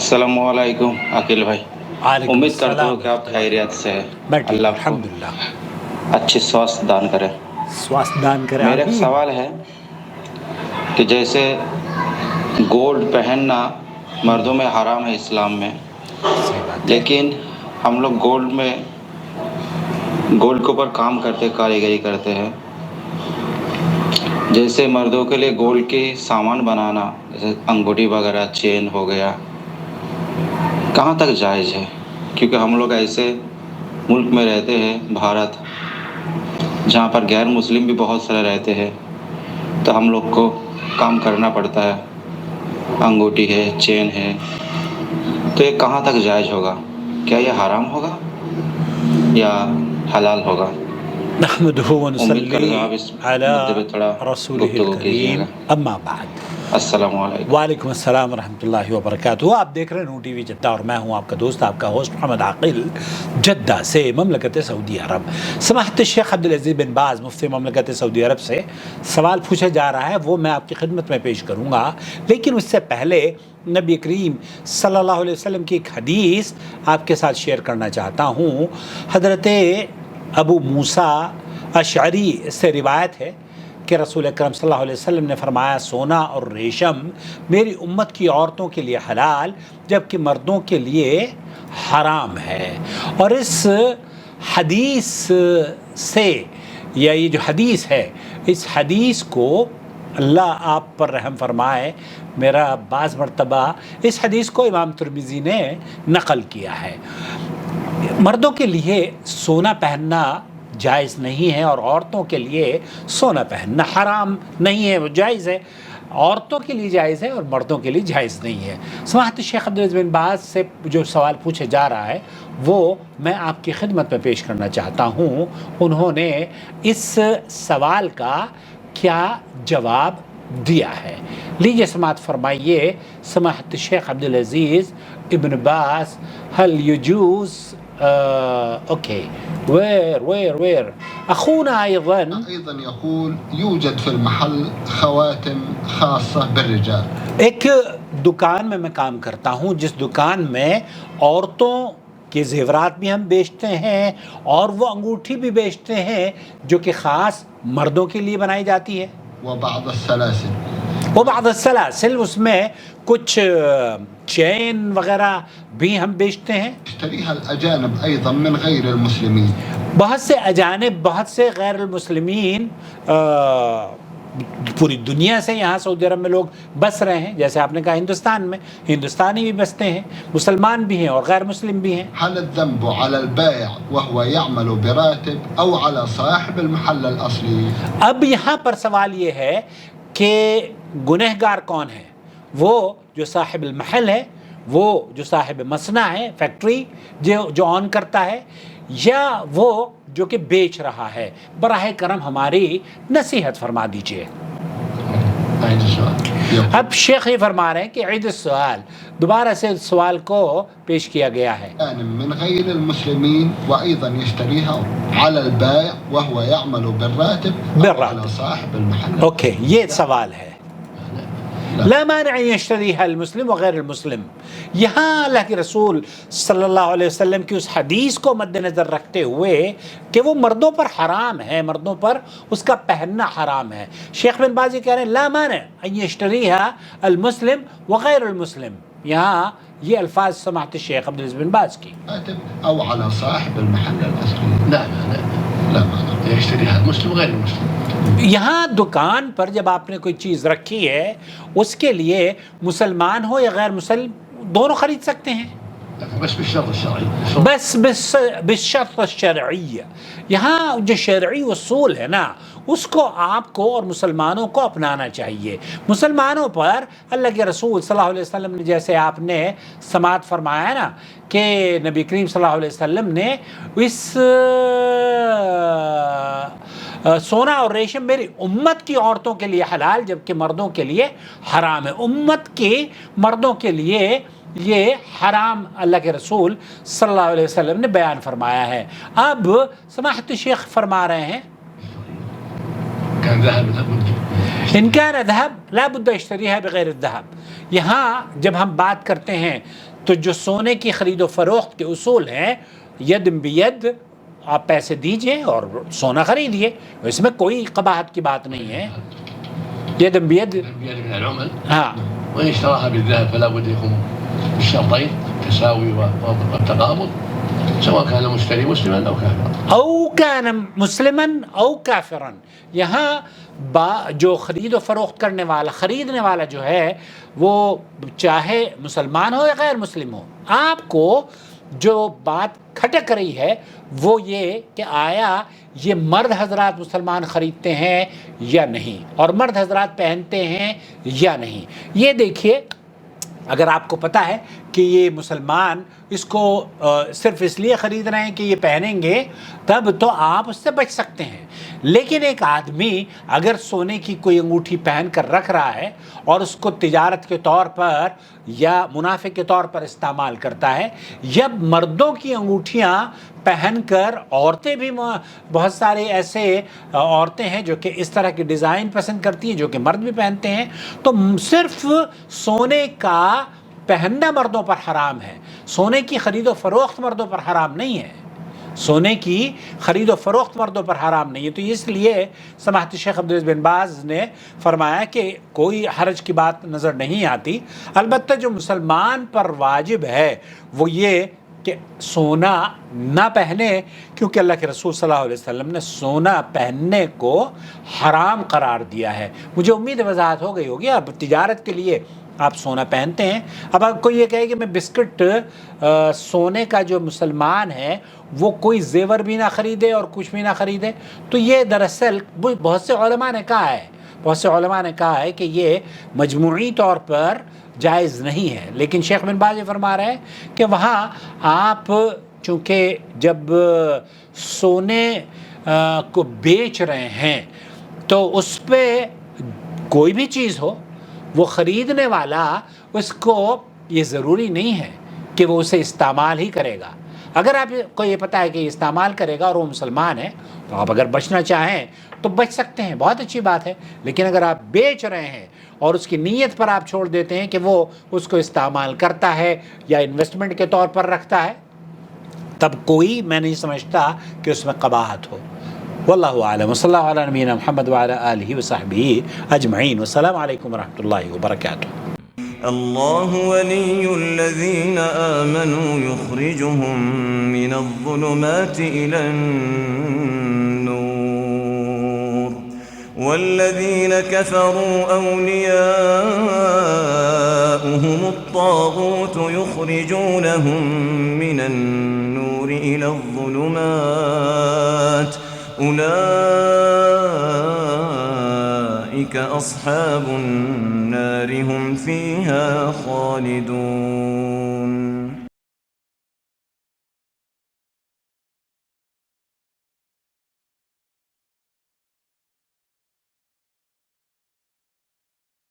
السلام علیکم عقیل بھائی، وعلیکم امید کرتا ہوں السلام کہ آپ خیریت سے ہیں۔ میں ٹھیک ہوں اللہ آپ کو الحمدللہ، اچھی سواستھ دان کرے۔ سواستھ دان کرے میرا ایک آمین۔ سوال ہے کہ جیسے گولڈ پہننا مردوں میں حرام ہے اسلام میں، صحیح بات ہے۔ لیکن ہم لوگ گولڈ کے اوپر کام کرتے، کاریگری کرتے ہیں۔ جیسے مردوں کے لیے گولڈ کے سامان بنانا، جیسے انگوٹھی وغیرہ، چین ہو گیا، کہاں تک جائز ہے؟ کیونکہ ہم لوگ ایسے ملک میں رہتے ہیں، بھارت، جہاں پر غیر مسلم بھی بہت سارے رہتے ہیں، تو ہم لوگ کو کام کرنا پڑتا ہے۔ انگوٹھی ہے، چین ہے، تو یہ کہاں تک جائز ہوگا؟ کیا یہ حرام ہوگا یا حلال ہوگا؟ نحمده امید کرتا ہوں آپ ونصلی اس مدے پہ تھوڑا علی رسولہ گفتگو کیجیے الکریم، گا۔ اما بعد۔ السلام علیکم۔ وعلیکم السلام ورحمۃ اللہ وبرکاتہ۔ آپ دیکھ رہے ہیں نون ٹی وی جدہ اور میں ہوں آپ کا دوست، آپ کا ہوسٹ محمد عاقل، جدہ سے، مملکت سعودی عرب۔ سماحت الشیخ عبدالعزیز بن باز مفتی مملکت سعودی عرب سے سوال پوچھا جا رہا ہے، وہ میں آپ کی خدمت میں پیش کروں گا، لیکن اس سے پہلے نبی کریم صلی اللہ علیہ وسلم کی ایک حدیث آپ کے ساتھ شیئر کرنا چاہتا ہوں۔ حضرت ابو موسیٰ اشعری سے روایت ہے کہ رسول اکرم صلی اللہ علیہ وسلم نے فرمایا، سونا اور ریشم میری امت کی عورتوں کے لیے حلال، جبکہ مردوں کے لیے حرام ہے۔ اور اس حدیث سے، یا یہ جو حدیث ہے، اس حدیث کو اللہ آپ پر رحم فرمائے، میرا بعض مرتبہ اس حدیث کو امام ترمذی نے نقل کیا ہے۔ مردوں کے لیے سونا پہننا جائز نہیں ہے، اور عورتوں کے لیے سونا پہننا حرام نہیں ہے، وہ جائز ہے۔ عورتوں کے لیے جائز ہے اور مردوں کے لیے جائز نہیں ہے۔ سماحت الشیخ عبدالعزیز بن باز سے جو سوال پوچھا جا رہا ہے وہ میں آپ کی خدمت میں پیش کرنا چاہتا ہوں۔ انہوں نے اس سوال کا کیا جواب دیا ہے، لیجیے سماعت فرمائیے۔ سماحت الشیخ عبدالعزیز ابن باز، هل يجوز اوكي وير اخونا ايضا يقول يوجد في المحل خواتم خاصة بالرجال۔ ایک دکان میں میں کام کرتا ہوں، جس دکان میں عورتوں کے زیورات بھی ہم بیچتے ہیں اور وہ انگوٹھی بھی بیچتے ہیں جو کہ خاص مردوں کے لیے بنائی جاتی ہے۔ وبعض السلاسل، اس میں کچھ چین وغیرہ بھی ہم بیچتے ہیں۔ يشتريها الأجانب أيضا من غير المسلمين۔ بہت سے اجانب، بہت سے غیر المسلمین پوری دنیا سے یہاں سعودی عرب میں لوگ بس رہے ہیں، جیسے آپ نے کہا ہندوستان میں ہندوستانی بھی بستے ہیں، مسلمان بھی ہیں اور غیر مسلم بھی ہیں۔ هل الذنب على البائع وهو يعمل براتب أو على صاحب المحل الأصلي؟ اب یہاں پر سوال یہ ہے کہ گنہگار کون ہے؟ وہ جو صاحب المحل ہے، وہ جو صاحب مصنع ہے، فیکٹری جو آن کرتا ہے، یا وہ جو کہ بیچ رہا ہے؟ براہ کرم ہماری نصیحت فرما دیجئے۔ اب شیخ یہ فرما رہے ہیں کہ عید السؤال، دوبارہ سے سوال کو پیش کیا گیا ہے۔ من غير المسلمين وأيضا يشتريها على البائع وهو يعمل بالراتب أو على صاحب المحل۔ اوکے، یہ سوال ہے۔ لا مانع يشتريها المسلم وغیر المسلم۔ یہاں اللہ کے رسول صلی اللہ علیہ وسلم کی اس حدیث کو مد نظر رکھتے ہوئے کہ وہ مردوں پر حرام ہے، مردوں پر اس کا پہننا حرام ہے، شیخ بن باز یہ کہہ رہے ہیں لا مانع ان يشتريها المسلم وغیر المسلم۔ یہاں یہ الفاظ سماحت الشیخ عبدالعزیز بن باز کی۔ أو على صاحب المحل الأصلي۔ لا مانع يشتريها المسلم وغير المسلم۔ یہاں دکان پر جب آپ نے کوئی چیز رکھی ہے، اس کے لیے مسلمان ہو یا غیر مسلم دونوں خرید سکتے ہیں، بس بالشرط الشرعي۔ بس بالشرط الشرعی۔ یہاں جو شرعی اصول ہے نا، اس کو آپ کو اور مسلمانوں کو اپنانا چاہیے۔ مسلمانوں پر اللہ کے رسول صلی اللہ علیہ وسلم نے، جیسے آپ نے سماعت فرمایا نا کہ نبی کریم صلی اللہ علیہ وسلم نے اس سونا اور ریشم میری امت کی عورتوں کے لیے حلال، جبکہ مردوں کے لیے حرام ہے۔ امت کے مردوں کے لیے یہ حرام اللہ کے رسول صلی اللہ علیہ وسلم نے بیان فرمایا ہے۔ اب سماحت الشیخ فرما رہے ہیں ان كان ذهب لا بد يشتريها بغیر الذهب۔ یہاں جب ہم بات کرتے ہیں تو جو سونے کی خرید و فروخت کے اصول ہیں، ید بید، آپ پیسے دیجئے اور سونا خریدیے، اس میں کوئی قباحت کی بات نہیں ہے. ید بید من العمل ہاں. وإن اشتراها بالذهب فلا بد يكون بالشرطين التساوي والتقابض سواء كان المشتري مسلما أو كافرا. او کان مسلما او کافرا. یہاں جو خرید و فروخت کرنے والا، خریدنے والا جو ہے، وہ چاہے مسلمان ہو یا غیر مسلم ہو، آپ کو جو بات کھٹک رہی ہے وہ یہ کہ آیا یہ مرد حضرات مسلمان خریدتے ہیں یا نہیں، اور مرد حضرات پہنتے ہیں یا نہیں. یہ دیکھیے، اگر آپ کو پتہ ہے کہ یہ مسلمان اس کو صرف اس لیے خرید رہے ہیں کہ یہ پہنیں گے، تب تو آپ اس سے بچ سکتے ہیں. لیکن ایک آدمی اگر سونے کی کوئی انگوٹھی پہن کر رکھ رہا ہے اور اس کو تجارت کے طور پر یا منافع کے طور پر استعمال کرتا ہے، یا مردوں کی انگوٹھیاں پہن کر، عورتیں بھی بہت سارے ایسے عورتیں ہیں جو کہ اس طرح کی ڈیزائن پسند کرتی ہیں جو کہ مرد بھی پہنتے ہیں، تو صرف سونے کا پہننا مردوں پر حرام ہے، سونے کی خرید و فروخت مردوں پر حرام نہیں ہے. سونے کی خرید و فروخت مردوں پر حرام نہیں ہے. تو اس لیے سماحت شیخ عبدالعزیز بن باز نے فرمایا کہ کوئی حرج کی بات نظر نہیں آتی. البتہ جو مسلمان پر واجب ہے وہ یہ کہ سونا نہ پہنے، کیونکہ اللہ کے رسول صلی اللہ علیہ وسلم نے سونا پہننے کو حرام قرار دیا ہے. مجھے امید وضاحت ہو گئی ہوگی. اب تجارت کے لیے آپ سونا پہنتے ہیں. اب آپ کو یہ کہے کہ میں بسکٹ سونے کا جو مسلمان ہے وہ کوئی زیور بھی نہ خریدے اور کچھ بھی نہ خریدے، تو یہ دراصل بہت سے علماء نے کہا ہے کہ یہ مجموعی طور پر جائز نہیں ہے. لیکن شیخ بن باز یہ فرما رہے ہیں کہ وہاں آپ چونکہ جب سونے کو بیچ رہے ہیں تو اس پہ کوئی بھی چیز ہو، وہ خریدنے والا اس کو یہ ضروری نہیں ہے کہ وہ اسے استعمال ہی کرے گا. اگر آپ کو یہ پتہ ہے کہ یہ استعمال کرے گا اور وہ مسلمان ہے، تو آپ اگر بچنا چاہیں تو بچ سکتے ہیں، بہت اچھی بات ہے. لیکن اگر آپ بیچ رہے ہیں اور اس کی نیت پر آپ چھوڑ دیتے ہیں کہ وہ اس کو استعمال کرتا ہے یا انویسٹمنٹ کے طور پر رکھتا ہے، تب کوئی میں نہیں سمجھتا کہ اس میں قباحت ہو. واللہ اعلم. صلی اللہ علیہ نبینا محمد وعلی آلہ وصحبہ اجمعین. والسلام علیکم ورحمۃ اللہ وبرکاتہ. الله ولي الذين آمنوا يخرجهم من الظلمات إلى النور والذين كفروا أولياؤهم الطاغوت يخرجونهم من النور إلى الظلمات أولئك أصحاب النار هم فيها خالدون.